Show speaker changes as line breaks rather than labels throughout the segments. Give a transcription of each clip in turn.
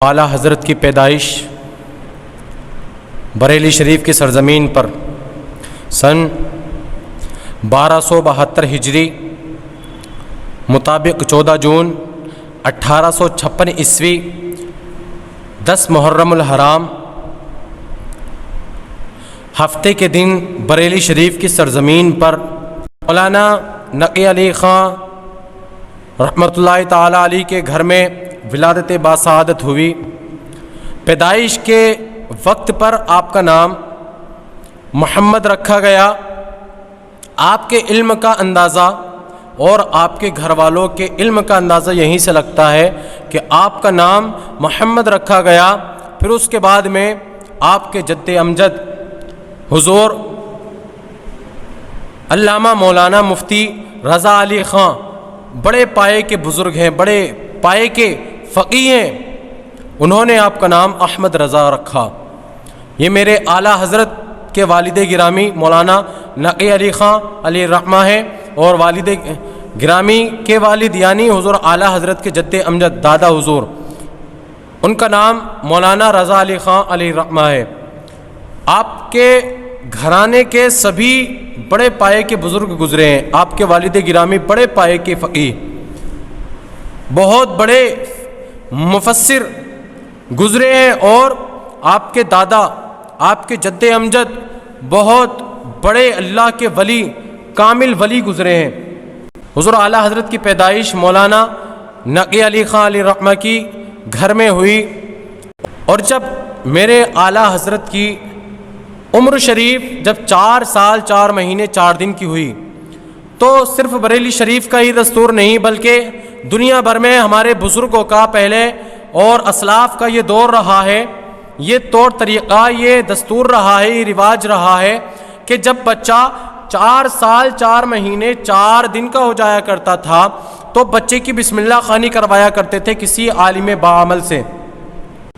اعلیٰ حضرت کی پیدائش بریلی شریف کی سرزمین پر سن 1272 ہجری مطابق 14 جون 1856 عیسوی 10 محرم الحرام ہفتے کے دن بریلی شریف کی سرزمین پر مولانا نقی علی خان رحمۃ اللہ تعالی علیہ کے گھر میں ولادت باسعادت ہوئی۔ پیدائش کے وقت پر آپ کا نام محمد رکھا گیا۔ آپ کے علم کا اندازہ اور آپ کے گھر والوں کے علم کا اندازہ یہیں سے لگتا ہے کہ آپ کا نام محمد رکھا گیا۔ پھر اس کے بعد میں آپ کے جد امجد حضور علامہ مولانا مفتی رضا علی خان بڑے پائے کے بزرگ ہیں، بڑے پائے کے فقیہ ہیں، انہوں نے آپ کا نام احمد رضا رکھا۔ یہ میرے اعلیٰ حضرت کے والد گرامی مولانا نقی علی خان علیہ الرحمہ ہیں، اور والد گرامی کے والد یعنی حضور اعلیٰ حضرت کے جد امجد دادا حضور، ان کا نام مولانا رضا علی خان علیہ الرحمہ ہے۔ آپ کے گھرانے کے سبھی بڑے پائے کے بزرگ گزرے ہیں۔ آپ کے والد گرامی بڑے پائے کے فقیہ، بہت بڑے مفسر گزرے ہیں، اور آپ کے دادا، آپ کے جد امجد بہت بڑے اللہ کے ولی، کامل ولی گزرے ہیں۔ حضور اعلیٰ حضرت کی پیدائش مولانا نقی علی خان علیہ الرحمہ کی گھر میں ہوئی، اور جب میرے اعلیٰ حضرت کی عمر شریف جب 4 سال 4 مہینے 4 دن کی ہوئی، تو صرف بریلی شریف کا ہی دستور نہیں بلکہ دنیا بھر میں ہمارے بزرگوں کا پہلے اور اسلاف کا یہ دور رہا ہے، یہ طور طریقہ، یہ دستور رہا ہے، یہ رواج رہا ہے کہ جب بچہ 4 سال 4 مہینے 4 دن کا ہو جایا کرتا تھا تو بچے کی بسم اللہ خوانی کروایا کرتے تھے کسی عالم باعمل سے۔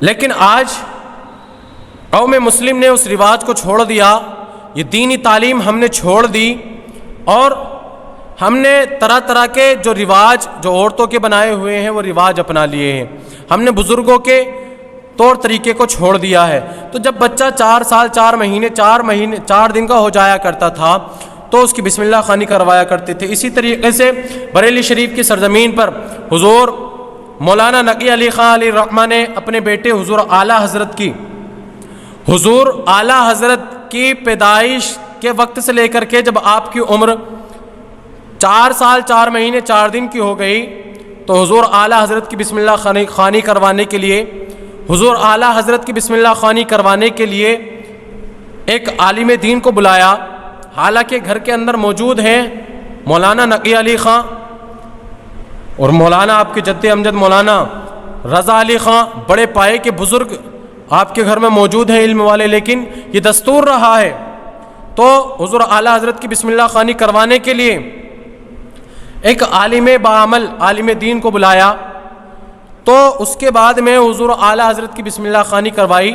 لیکن آج قوم مسلم نے اس رواج کو چھوڑ دیا، یہ دینی تعلیم ہم نے چھوڑ دی، اور ہم نے طرح طرح کے جو رواج جو عورتوں کے بنائے ہوئے ہیں وہ رواج اپنا لیے ہیں، ہم نے بزرگوں کے طور طریقے کو چھوڑ دیا ہے۔ تو جب بچہ 4 سال 4 مہینے 4 دن کا ہو جایا کرتا تھا تو اس کی بسم اللہ خوانی کروایا کرتے تھے۔ اسی طریقے سے بریلی شریف کی سرزمین پر حضور مولانا نقی علی خان علیہ الرحمہ نے اپنے بیٹے حضور اعلیٰ حضرت کی پیدائش کے وقت سے لے کر کے جب آپ کی عمر 4 سال 4 مہینے 4 دن کی ہو گئی تو حضور اعلیٰ حضرت کی بسم اللہ خوانی کروانے کے لیے ایک عالم دین کو بلایا۔ حالانکہ گھر کے اندر موجود ہیں مولانا نقی علی خان اور مولانا آپ کے جد امجد مولانا رضا علی خان، بڑے پائے کے بزرگ آپ کے گھر میں موجود ہیں علم والے، لیکن یہ دستور رہا ہے۔ تو حضور اعلیٰ حضرت کی بسم اللہ خوانی کروانے کے لیے ایک عالم باعمل عالم دین کو بلایا، تو اس کے بعد میں حضور اعلیٰ حضرت کی بسم اللہ خوانی کروائی۔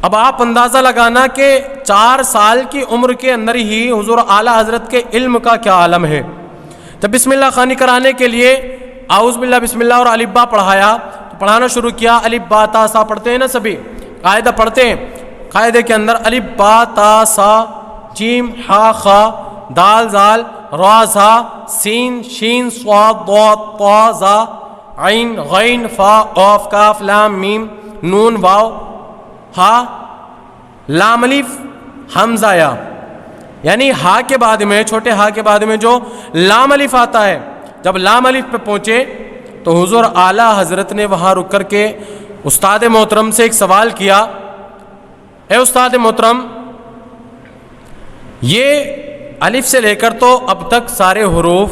اب آپ اندازہ لگانا کہ 4 سال کی عمر کے اندر ہی حضور اعلیٰ حضرت کے علم کا کیا عالم ہے۔ جب بسم اللہ خوانی کرانے کے لیے اعوذ باللہ بسم اللہ اور الف با پڑھایا، پڑھانا شروع کیا۔ الف با تا سا پڑھتے ہیں نا، سبھی قاعدہ پڑھتے ہیں، قاعدے کے اندر الف با تا سا جیم ہا خا دال زال را زا سین شین صاد ضاد طا زا عین غین فا قاف کاف لام میم نون واو ہا لام الف حمزہ یا، یعنی ہا کے بعد میں، چھوٹے ہا کے بعد میں جو لام الف آتا ہے، جب لام الف پہ پہنچے تو حضور اعلیٰ حضرت نے وہاں رک کر کے استاد محترم سے ایک سوال کیا، اے استاد محترم، یہ الف سے لے کر تو اب تک سارے حروف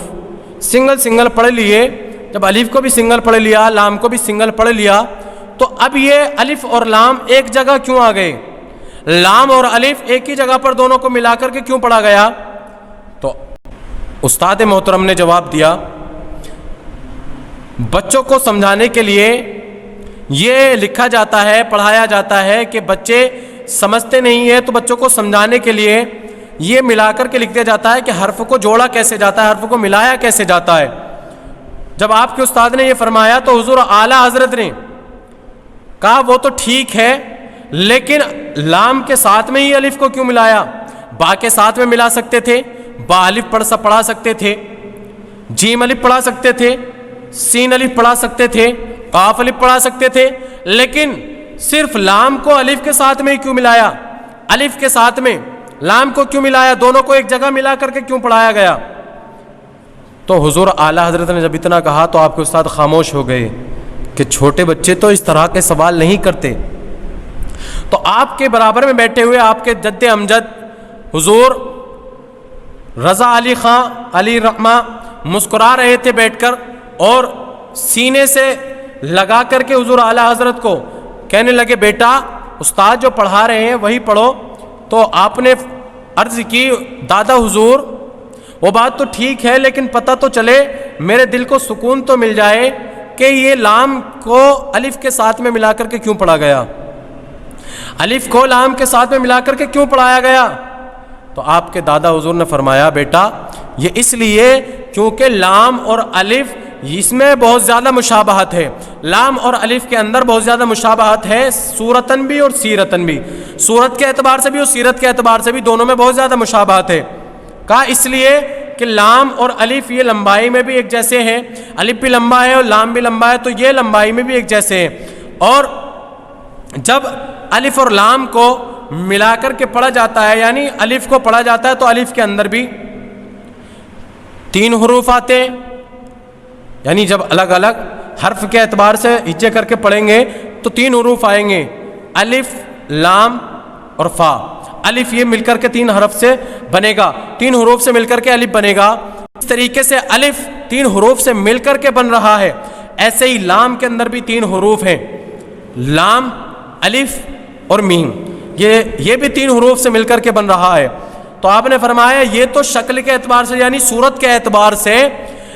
سنگل پڑھ لیے، جب الف کو بھی سنگل پڑھ لیا، لام کو بھی سنگل پڑھ لیا، تو اب یہ الف اور لام ایک جگہ کیوں آ گئے؟ لام اور الف ایک ہی جگہ پر دونوں کو ملا کر کے کیوں پڑھا گیا؟ تو استاد محترم نے جواب دیا، بچوں کو سمجھانے کے لیے یہ لکھا جاتا ہے، پڑھایا جاتا ہے کہ بچے سمجھتے نہیں ہیں، تو بچوں کو سمجھانے کے لیے یہ ملا کر کے لکھ دیا جاتا ہے کہ حرف کو جوڑا کیسے جاتا ہے، حرف کو ملایا کیسے جاتا ہے۔ جب آپ کے استاد نے یہ فرمایا تو حضور اعلیٰ حضرت نے کہا وہ تو ٹھیک ہے، لیکن لام کے ساتھ میں ہی الف کو کیوں ملایا؟ با کے ساتھ میں ملا سکتے تھے، با الف پڑھا سکتے تھے، جیم الف پڑھا سکتے تھے، سین الف پڑھا سکتے تھے، قاف الف پڑھا سکتے تھے، لیکن صرف لام کو الف کے ساتھ میں ہی کیوں ملایا؟ الف کے ساتھ میں لام کو کیوں ملایا؟ دونوں کو ایک جگہ ملا کر کے کیوں پڑھایا گیا؟ تو حضور اعلیٰ حضرت نے جب اتنا کہا تو آپ کے استاد خاموش ہو گئے کہ چھوٹے بچے تو اس طرح کے سوال نہیں کرتے۔ تو آپ کے برابر میں بیٹھے ہوئے آپ کے جد امجد حضور رضا علی خان علی رحمہ مسکرا رہے تھے بیٹھ کر، اور سینے سے لگا کر کے حضور اعلیٰ حضرت کو کہنے لگے بیٹا استاد جو پڑھا رہے ہیں وہی پڑھو۔ تو آپ نے عرض کی دادا حضور وہ بات تو ٹھیک ہے، لیکن پتہ تو چلے، میرے دل کو سکون تو مل جائے کہ یہ لام کو الف کے ساتھ میں ملا کر کے کیوں پڑھا گیا، الف کو لام کے ساتھ میں ملا کر کے کیوں پڑھایا گیا؟ تو آپ کے دادا حضور نے فرمایا بیٹا یہ اس لیے کیونکہ لام اور الف اس میں بہت زیادہ مشابہت ہے، لام اور الف کے اندر بہت زیادہ مشابہت ہے، صورتاً بھی اور سیرتاً بھی، صورت کے اعتبار سے بھی اور سیرت کے اعتبار سے بھی، دونوں میں بہت زیادہ مشابہت ہے۔ کہا اس لیے کہ لام اور الف یہ لمبائی میں بھی ایک جیسے ہیں، الف بھی لمبا ہے اور لام بھی لمبا ہے، تو یہ لمبائی میں بھی ایک جیسے ہیں، اور جب الف اور لام کو ملا کر کے پڑھا جاتا ہے، یعنی الف کو پڑھا جاتا ہے تو الف کے اندر بھی 3 حروف آتے ہیں، یعنی جب الگ الگ حرف کے اعتبار سے ہجے کر کے پڑھیں گے تو 3 حروف آئیں گے، الف لام اور فا۔ الف یہ مل کر کے 3 حرف سے بنے گا، 3 حروف سے مل کر کے الف بنے گا۔ اس طریقے سے الف 3 حروف سے مل کر کے بن رہا ہے، ایسے ہی لام کے اندر بھی 3 حروف ہیں، لام الف اور میم، یہ بھی 3 حروف سے مل کر کے بن رہا ہے۔ تو آپ نے فرمایا یہ تو شکل کے اعتبار سے یعنی صورت کے اعتبار سے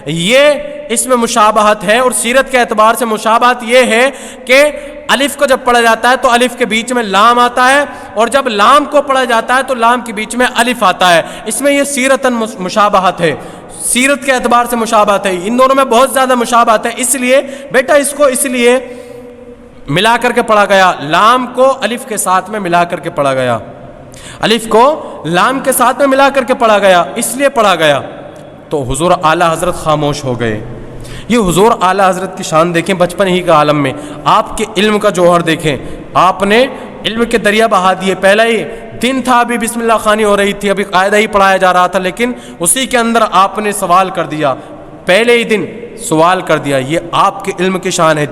یہ اس میں مشابہت ہے، اور سیرت کے اعتبار سے مشابہت یہ ہے کہ الف کو جب پڑھا جاتا ہے تو الف کے بیچ میں لام آتا ہے، اور جب لام کو پڑھا جاتا ہے تو لام کے بیچ میں الف آتا ہے، اس میں یہ سیرتاً مشابہت ہے، سیرت کے اعتبار سے مشابہت ہے، ان دونوں میں بہت زیادہ مشابہت ہے، اس لیے بیٹا اس کو اس لیے ملا کر کے پڑھا گیا، لام کو الف کے ساتھ میں ملا کر کے پڑھا گیا، الف کو لام کے ساتھ میں ملا کر کے پڑھا گیا، اس لیے پڑھا گیا۔ تو حضور اعلیٰ حضرت خاموش ہو گئے۔ یہ حضور اعلیٰ حضرت کی شان دیکھیں، بچپن ہی کا عالم میں آپ کے علم کا جوہر دیکھیں، آپ نے علم کے دریا بہا دیے۔ پہلا ہی دن تھا، ابھی بسم اللہ خوانی ہو رہی تھی، ابھی قاعدہ ہی پڑھایا جا رہا تھا، لیکن اسی کے اندر آپ نے سوال کر دیا، پہلے ہی دن سوال کر دیا، یہ آپ کے علم کی شان ہے۔